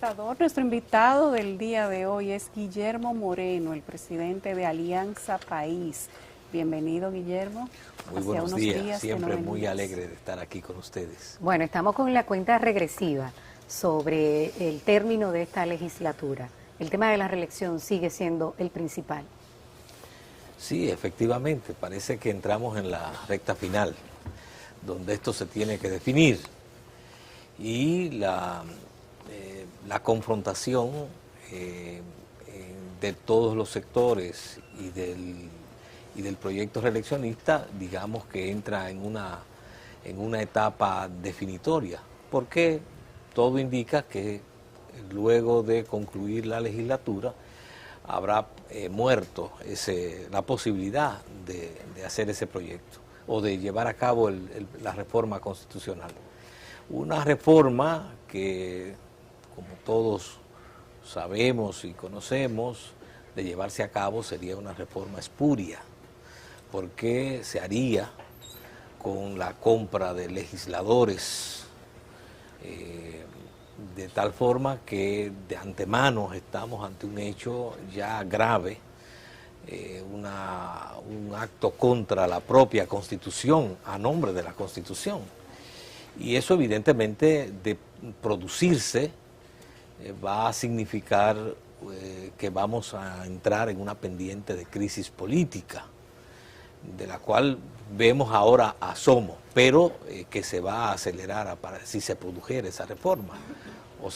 Libertador. Nuestro invitado del día de hoy es Guillermo Moreno, el presidente de Alianza País. Bienvenido, Guillermo. Muy buenos días, siempre muy alegre de estar aquí con ustedes. Bueno, estamos con la cuenta regresiva sobre el término de esta legislatura. El tema de la reelección sigue siendo el principal. Sí, efectivamente, parece que entramos en la recta final, donde esto se tiene que definir. Y la confrontación de todos los sectores y del proyecto reeleccionista, digamos que entra en una etapa definitoria, porque todo indica que luego de concluir la legislatura habrá muerto la posibilidad de hacer ese proyecto o de llevar a cabo la reforma constitucional. Una reforma que, como todos sabemos y conocemos, de llevarse a cabo sería una reforma espuria, porque se haría con la compra de legisladores, de tal forma que de antemano estamos ante un hecho ya grave, un acto contra la propia Constitución, a nombre de la Constitución. Y eso evidentemente, de producirse, va a significar que vamos a entrar en una pendiente de crisis política, de la cual vemos ahora asomo, pero que se va a acelerar si se produjera esa reforma, o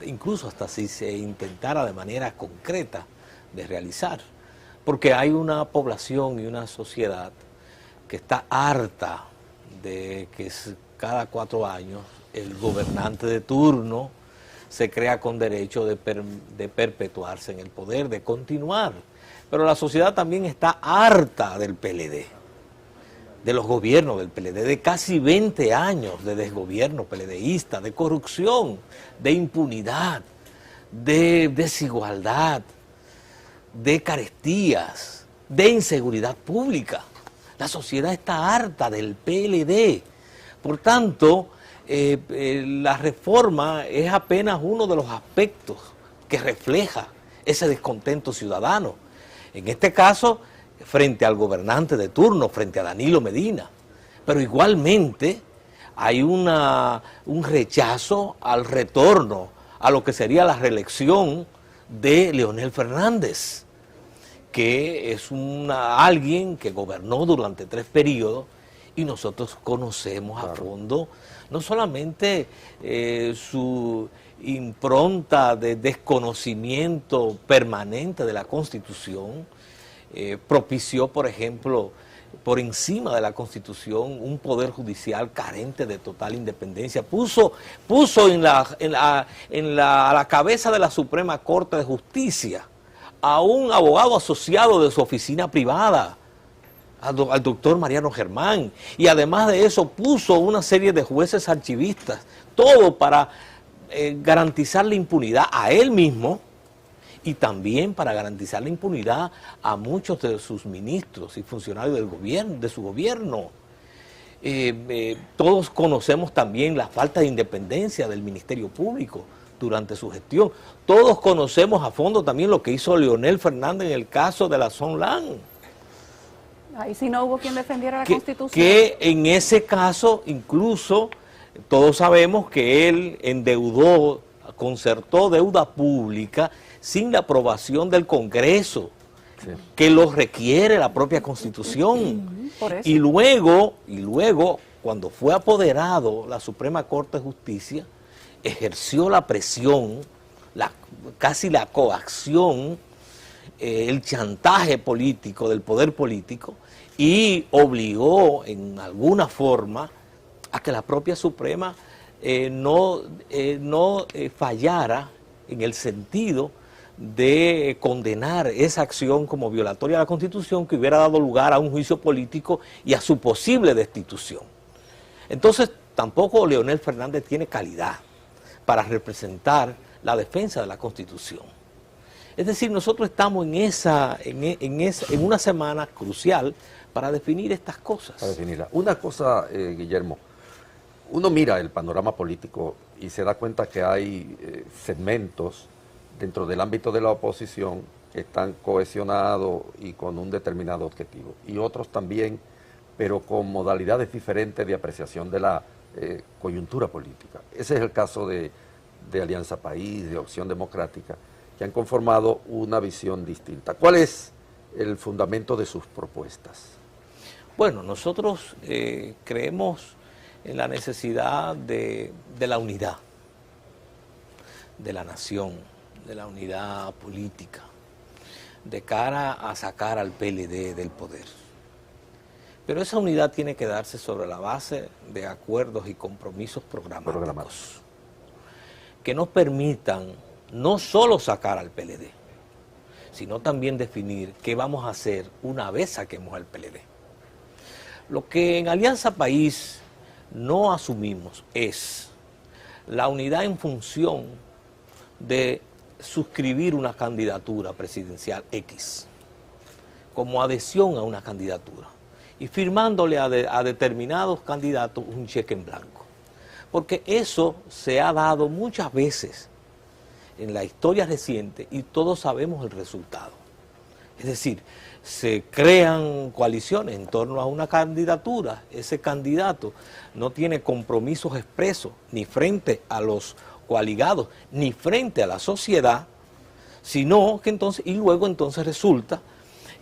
incluso hasta si se intentara de manera concreta de realizar, porque hay una población y una sociedad que está harta de que cada 4 años el gobernante de turno se crea con derecho de perpetuarse en el poder, de continuar. Pero la sociedad también está harta del PLD, de los gobiernos del PLD, de casi 20 años de desgobierno PLDista, de corrupción, de impunidad, de desigualdad, de carestías, de inseguridad pública. La sociedad está harta del PLD. Por tanto, la reforma es apenas uno de los aspectos que refleja ese descontento ciudadano. En este caso, frente al gobernante de turno, frente a Danilo Medina. Pero igualmente hay un rechazo al retorno a lo que sería la reelección de Leonel Fernández, que es alguien que gobernó durante 3 periodos, y nosotros conocemos a fondo no solamente su impronta de desconocimiento permanente de la Constitución, propició, por ejemplo, por encima de la Constitución, un poder judicial carente de total independencia, puso a la cabeza de la Suprema Corte de Justicia a un abogado asociado de su oficina privada, al doctor Mariano Germán, y además de eso puso una serie de jueces archivistas, todo para garantizar la impunidad a él mismo y también para garantizar la impunidad a muchos de sus ministros y funcionarios del gobierno, de su gobierno. Todos conocemos también la falta de independencia del Ministerio Público durante su gestión. Todos conocemos a fondo también lo que hizo Leonel Fernández en el caso de la Sonlan. Ahí sí no hubo quien defendiera la Constitución. Que en ese caso, incluso, todos sabemos que él concertó deuda pública sin la aprobación del Congreso, sí, que lo requiere la propia Constitución. Por eso. Y luego, cuando fue apoderado la Suprema Corte de Justicia, ejerció la presión, casi la coacción, el chantaje político del poder político, y obligó en alguna forma a que la propia Suprema no fallara en el sentido de condenar esa acción como violatoria de la Constitución, que hubiera dado lugar a un juicio político y a su posible destitución. Entonces, tampoco Leonel Fernández tiene calidad para representar la defensa de la Constitución. Es decir, nosotros estamos en una semana crucial para definir estas cosas. Para definirla. Una cosa, Guillermo, uno mira el panorama político y se da cuenta que hay segmentos dentro del ámbito de la oposición que están cohesionados y con un determinado objetivo, y otros también, pero con modalidades diferentes de apreciación de la coyuntura política. Ese es el caso de Alianza País, de Opción Democrática, que han conformado una visión distinta. ¿Cuál es el fundamento de sus propuestas? Bueno, nosotros creemos en la necesidad de la unidad de la nación, de la unidad política, de cara a sacar al PLD del poder. Pero esa unidad tiene que darse sobre la base de acuerdos y compromisos programáticos que nos permitan no solo sacar al PLD, sino también definir qué vamos a hacer una vez saquemos al PLD. Lo que en Alianza País no asumimos es la unidad en función de suscribir una candidatura presidencial X como adhesión a una candidatura y firmándole a determinados candidatos un cheque en blanco. Porque eso se ha dado muchas veces en la historia reciente y todos sabemos el resultado. Es decir, se crean coaliciones en torno a una candidatura, ese candidato no tiene compromisos expresos ni frente a los coaligados, ni frente a la sociedad, sino que entonces, y luego entonces resulta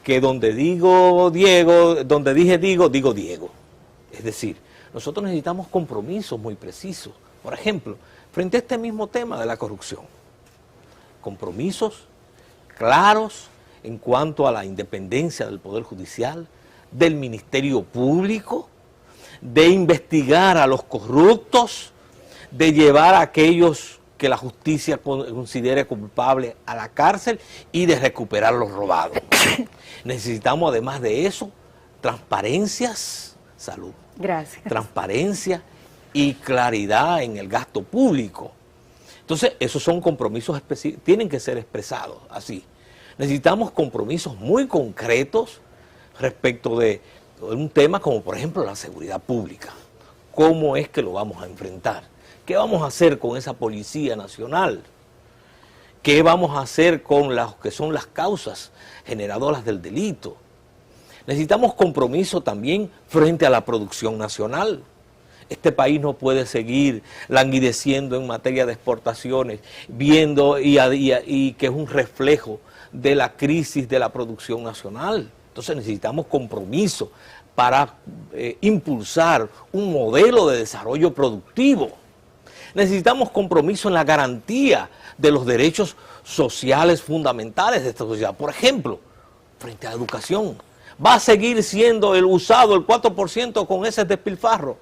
que donde digo Diego, donde dije digo Diego. Es decir, nosotros necesitamos compromisos muy precisos. Por ejemplo, frente a este mismo tema de la corrupción, compromisos claros en cuanto a la independencia del Poder Judicial, del Ministerio Público, de investigar a los corruptos, de llevar a aquellos que la justicia considere culpables a la cárcel y de recuperar los robados. Necesitamos además de eso transparencias, salud, gracias, transparencia y claridad en el gasto público. Entonces, esos son compromisos específicos, tienen que ser expresados así. Necesitamos compromisos muy concretos respecto de un tema como, por ejemplo, la seguridad pública. ¿Cómo es que lo vamos a enfrentar? ¿Qué vamos a hacer con esa Policía Nacional? ¿Qué vamos a hacer con las que son las causas generadoras del delito? Necesitamos compromiso también frente a la producción nacional. Este país no puede seguir languideciendo en materia de exportaciones, viendo y que es un reflejo de la crisis de la producción nacional. Entonces necesitamos compromiso para impulsar un modelo de desarrollo productivo. Necesitamos compromiso en la garantía de los derechos sociales fundamentales de esta sociedad. Por ejemplo, frente a la educación, ¿va a seguir siendo usado el 4% con ese despilfarro?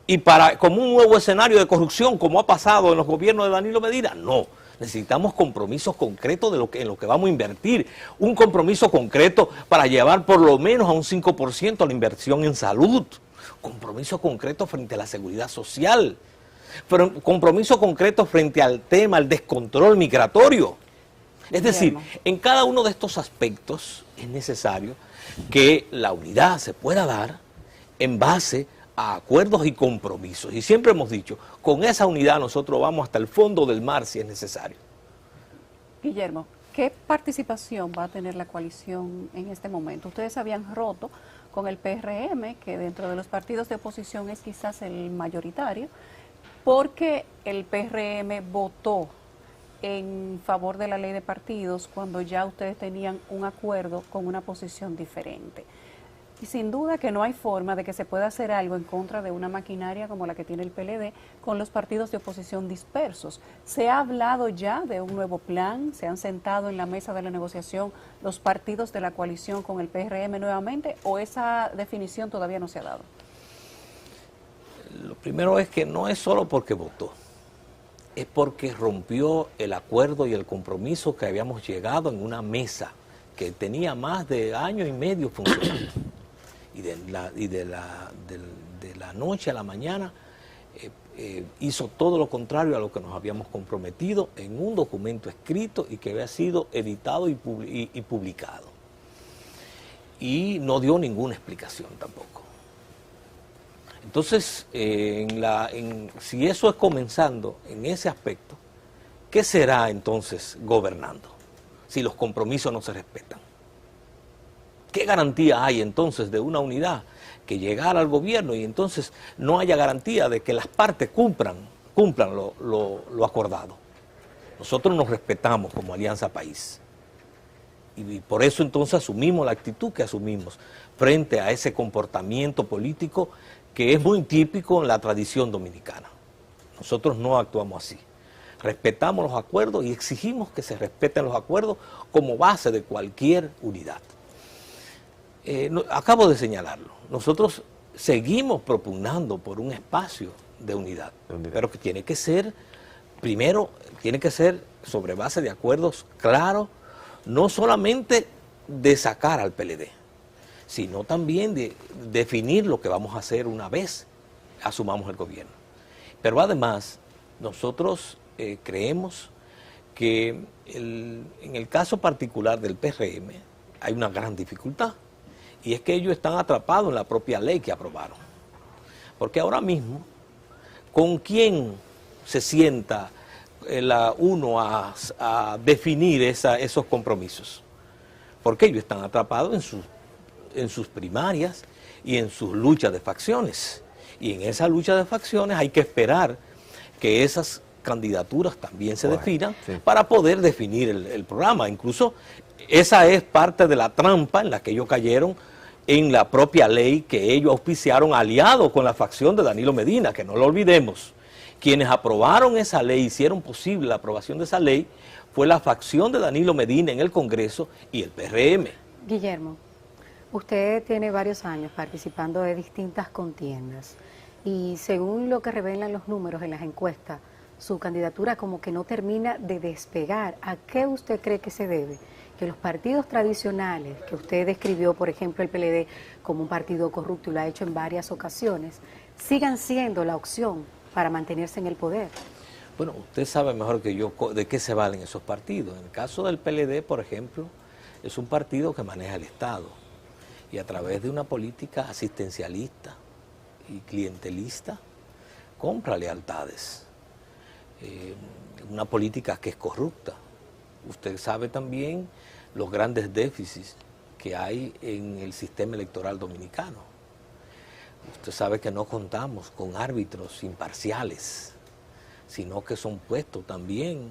Y como un nuevo escenario de corrupción, como ha pasado en los gobiernos de Danilo Medina, no. Necesitamos compromisos concretos en lo que vamos a invertir. Un compromiso concreto para llevar por lo menos a un 5% la inversión en salud. Compromiso concreto frente a la seguridad social. Pero compromiso concreto frente al tema, al descontrol migratorio. Es decir, en cada uno de estos aspectos es necesario que la unidad se pueda dar en base a acuerdos y compromisos. Y siempre hemos dicho, con esa unidad nosotros vamos hasta el fondo del mar si es necesario. Guillermo, ¿qué participación va a tener la coalición en este momento? Ustedes habían roto con el PRM, que dentro de los partidos de oposición es quizás el mayoritario, porque el PRM votó en favor de la ley de partidos cuando ya ustedes tenían un acuerdo con una posición diferente. Y sin duda que no hay forma de que se pueda hacer algo en contra de una maquinaria como la que tiene el PLD con los partidos de oposición dispersos. ¿Se ha hablado ya de un nuevo plan? ¿Se han sentado en la mesa de la negociación los partidos de la coalición con el PRM nuevamente o esa definición todavía no se ha dado? Lo primero es que no es solo porque votó, es porque rompió el acuerdo y el compromiso que habíamos llegado en una mesa que tenía más de año y medio funcionando. Y de la noche a la mañana hizo todo lo contrario a lo que nos habíamos comprometido en un documento escrito y que había sido editado y publicado. Y no dio ninguna explicación tampoco. Entonces, si eso es comenzando en ese aspecto, ¿qué será entonces gobernando si los compromisos no se respetan? ¿Qué garantía hay entonces de una unidad que llegara al gobierno y entonces no haya garantía de que las partes cumplan lo acordado? Nosotros nos respetamos como Alianza País y por eso entonces asumimos la actitud que asumimos frente a ese comportamiento político que es muy típico en la tradición dominicana. Nosotros no actuamos así. Respetamos los acuerdos y exigimos que se respeten los acuerdos como base de cualquier unidad. Acabo de señalarlo. Nosotros seguimos propugnando por un espacio de unidad, pero que tiene que ser, primero, tiene que ser sobre base de acuerdos claros, no solamente de sacar al PLD, sino también de definir lo que vamos a hacer una vez asumamos el gobierno. Pero además, nosotros creemos que en el caso particular del PRM hay una gran dificultad, y es que ellos están atrapados en la propia ley que aprobaron. Porque ahora mismo, ¿con quién se sienta uno a definir esos compromisos? Porque ellos están atrapados en sus primarias y en sus luchas de facciones. Y en esa lucha de facciones hay que esperar que esas candidaturas también se definan para poder definir el programa. Incluso esa es parte de la trampa en la que ellos cayeron en la propia ley que ellos auspiciaron aliados con la facción de Danilo Medina, que no lo olvidemos. Quienes aprobaron esa ley, hicieron posible la aprobación de esa ley, fue la facción de Danilo Medina en el Congreso y el PRM. Guillermo, usted tiene varios años participando de distintas contiendas y según lo que revelan los números en las encuestas, su candidatura como que no termina de despegar. ¿A qué usted cree que se debe? Que los partidos tradicionales, que usted describió, por ejemplo, el PLD como un partido corrupto y lo ha hecho en varias ocasiones, sigan siendo la opción para mantenerse en el poder. Bueno, usted sabe mejor que yo de qué se valen esos partidos. En el caso del PLD, por ejemplo, es un partido que maneja el Estado y a través de una política asistencialista y clientelista compra lealtades. Una política que es corrupta. Usted sabe también los grandes déficits que hay en el sistema electoral dominicano. Usted sabe que no contamos con árbitros imparciales, sino que son puestos también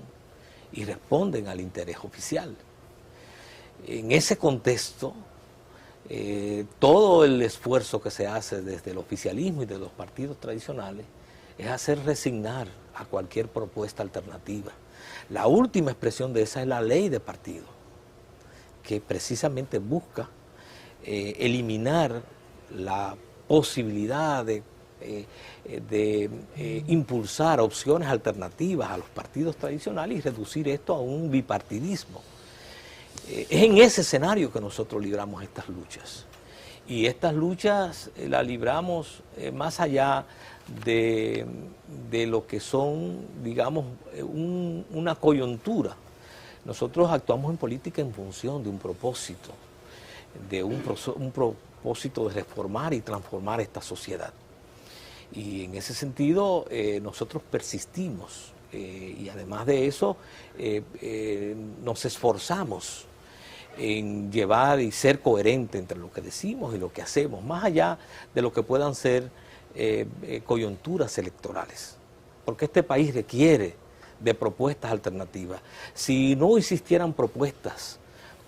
y responden al interés oficial. En ese contexto, todo el esfuerzo que se hace desde el oficialismo y de los partidos tradicionales es hacer resignar a cualquier propuesta alternativa. La última expresión de esa es la ley de partido, que precisamente busca eliminar la posibilidad de impulsar opciones alternativas a los partidos tradicionales y reducir esto a un bipartidismo. Es en ese escenario que nosotros libramos estas luchas. Y estas luchas las libramos más allá de lo que son, digamos, una coyuntura. Nosotros actuamos en política en función de un propósito, un propósito de reformar y transformar esta sociedad. Y en ese sentido nosotros persistimos y además de eso nos esforzamos en llevar y ser coherente entre lo que decimos y lo que hacemos, más allá de lo que puedan ser coyunturas electorales, porque este país requiere de propuestas alternativas. Si no existieran propuestas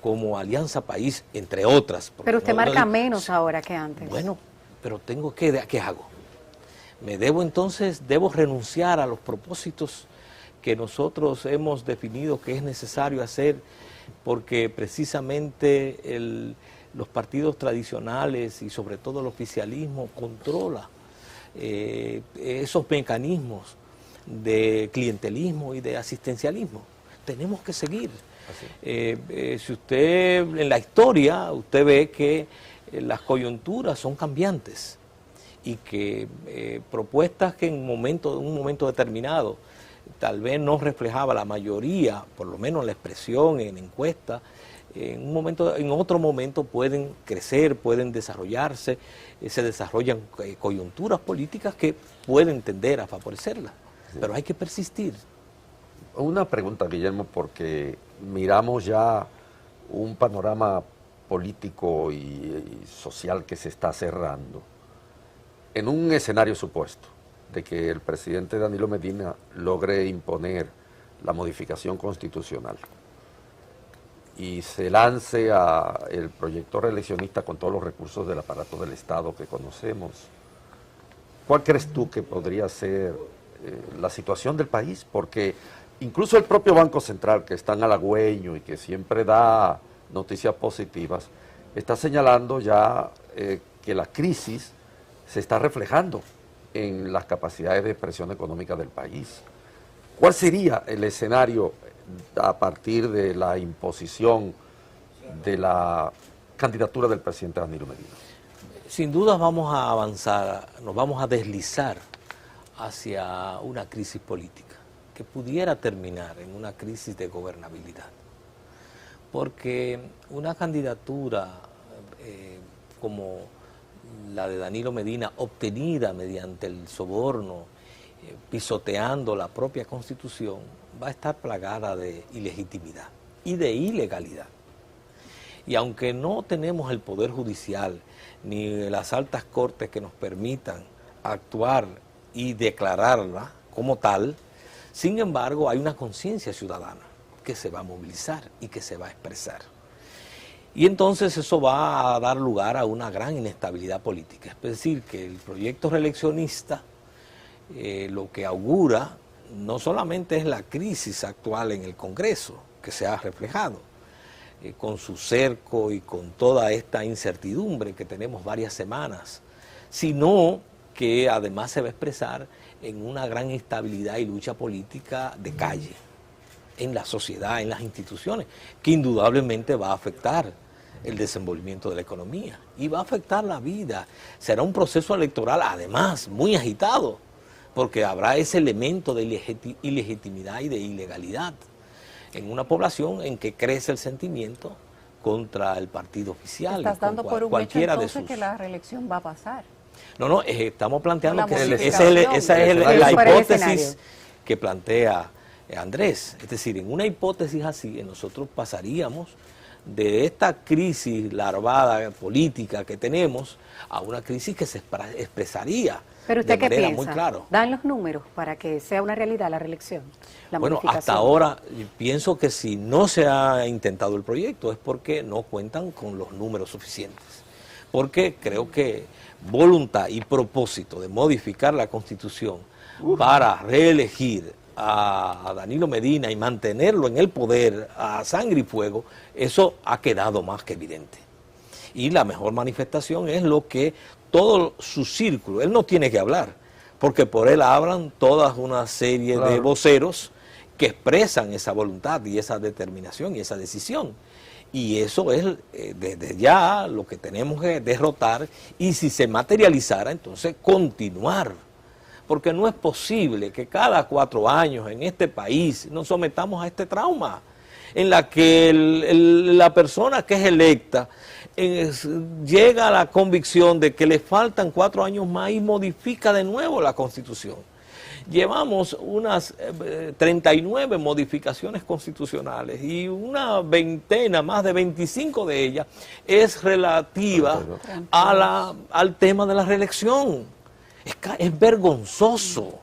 como Alianza País, entre otras. Pero usted marca menos ahora que antes. Bueno, pero ¿qué hago? Debo renunciar a los propósitos que nosotros hemos definido que es necesario hacer, porque precisamente los partidos tradicionales y sobre todo el oficialismo controla esos mecanismos de clientelismo y de asistencialismo. Tenemos que seguir. Si usted en la historia, usted ve que las coyunturas son cambiantes y que propuestas que en un momento determinado tal vez no reflejaba la mayoría, por lo menos la expresión en encuesta, en otro momento pueden crecer, pueden desarrollarse, se desarrollan coyunturas políticas que pueden tender a favorecerlas, pero hay que persistir. Una pregunta, Guillermo, porque miramos ya un panorama político y social que se está cerrando. En un escenario supuesto de que el presidente Danilo Medina logre imponer la modificación constitucional y se lance a el proyecto reeleccionista con todos los recursos del aparato del Estado que conocemos, ¿cuál crees tú que podría ser la situación del país? Porque incluso el propio Banco Central, que es tan halagüeño y que siempre da noticias positivas, está señalando ya que la crisis se está reflejando en las capacidades de expresión económica del país. ¿Cuál sería el escenario a partir de la imposición de la candidatura del presidente Danilo Medina? Sin duda vamos a avanzar, nos vamos a deslizar hacia una crisis política que pudiera terminar en una crisis de gobernabilidad. Porque una candidatura como la de Danilo Medina, obtenida mediante el soborno, pisoteando la propia Constitución, va a estar plagada de ilegitimidad y de ilegalidad. Y aunque no tenemos el Poder Judicial ni las altas cortes que nos permitan actuar y declararla como tal, sin embargo hay una conciencia ciudadana que se va a movilizar y que se va a expresar. Y entonces eso va a dar lugar a una gran inestabilidad política. Es decir, que el proyecto reeleccionista lo que augura no solamente es la crisis actual en el Congreso, que se ha reflejado, con su cerco y con toda esta incertidumbre que tenemos varias semanas, sino que además se va a expresar en una gran instabilidad y lucha política de calle, en la sociedad, en las instituciones, que indudablemente va a afectar el desenvolvimiento de la economía y va a afectar la vida. Será un proceso electoral además muy agitado, porque habrá ese elemento de ilegitimidad y de ilegalidad en una población en que crece el sentimiento contra el partido oficial. Estás dando por un hecho entonces que la reelección va a pasar. No, estamos planteando que esa es la hipótesis que plantea Andrés. Es decir, en una hipótesis así, nosotros pasaríamos de esta crisis larvada política que tenemos a una crisis que se expresaría. ¿Pero usted qué piensa? Muy claro. ¿Dan los números para que sea una realidad la reelección? Bueno, hasta ahora pienso que si no se ha intentado el proyecto es porque no cuentan con los números suficientes. Porque creo que voluntad y propósito de modificar la Constitución para reelegir a Danilo Medina y mantenerlo en el poder a sangre y fuego, eso ha quedado más que evidente. Y la mejor manifestación es lo que todo su círculo, él no tiene que hablar, porque por él hablan toda una serie de voceros que expresan esa voluntad y esa determinación y esa decisión. Y eso es desde ya lo que tenemos que derrotar, y si se materializara, entonces continuar. Porque no es posible que cada 4 años en este país nos sometamos a este trauma, en la que la persona que es electa llega a la convicción de que le faltan 4 años más y modifica de nuevo la Constitución. Llevamos unas 39 modificaciones constitucionales y una veintena, más de 25 de ellas, es relativa al tema de la reelección. Es vergonzoso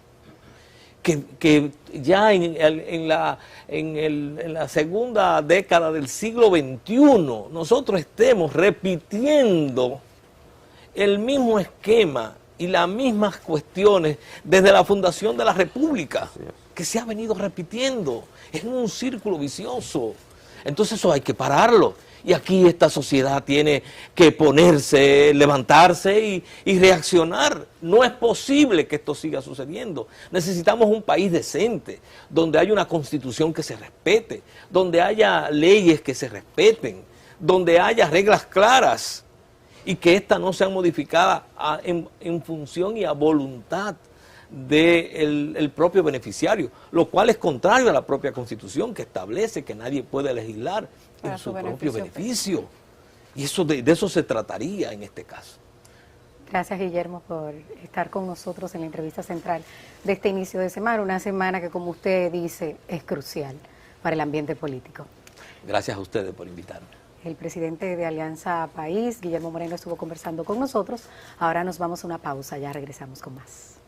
que ya en la segunda década del siglo XXI nosotros estemos repitiendo el mismo esquema y las mismas cuestiones desde la fundación de la República, que se ha venido repitiendo. Es un círculo vicioso. Entonces eso hay que pararlo. Y aquí esta sociedad tiene que ponerse, levantarse y reaccionar. No es posible que esto siga sucediendo. Necesitamos un país decente, donde haya una constitución que se respete, donde haya leyes que se respeten, donde haya reglas claras y que éstas no sean modificadas en función y a voluntad del propio beneficiario, lo cual es contrario a la propia Constitución, que establece que nadie puede legislar Para en su su propio beneficio beneficio. Y eso de eso se trataría en este caso. Gracias, Guillermo, por estar con nosotros en la entrevista central de este inicio de semana, una semana que, como usted dice, es crucial para el ambiente político. Gracias a ustedes por invitarme. El presidente de Alianza País, Guillermo Moreno, estuvo conversando con nosotros. Ahora nos vamos a una pausa, ya regresamos con más.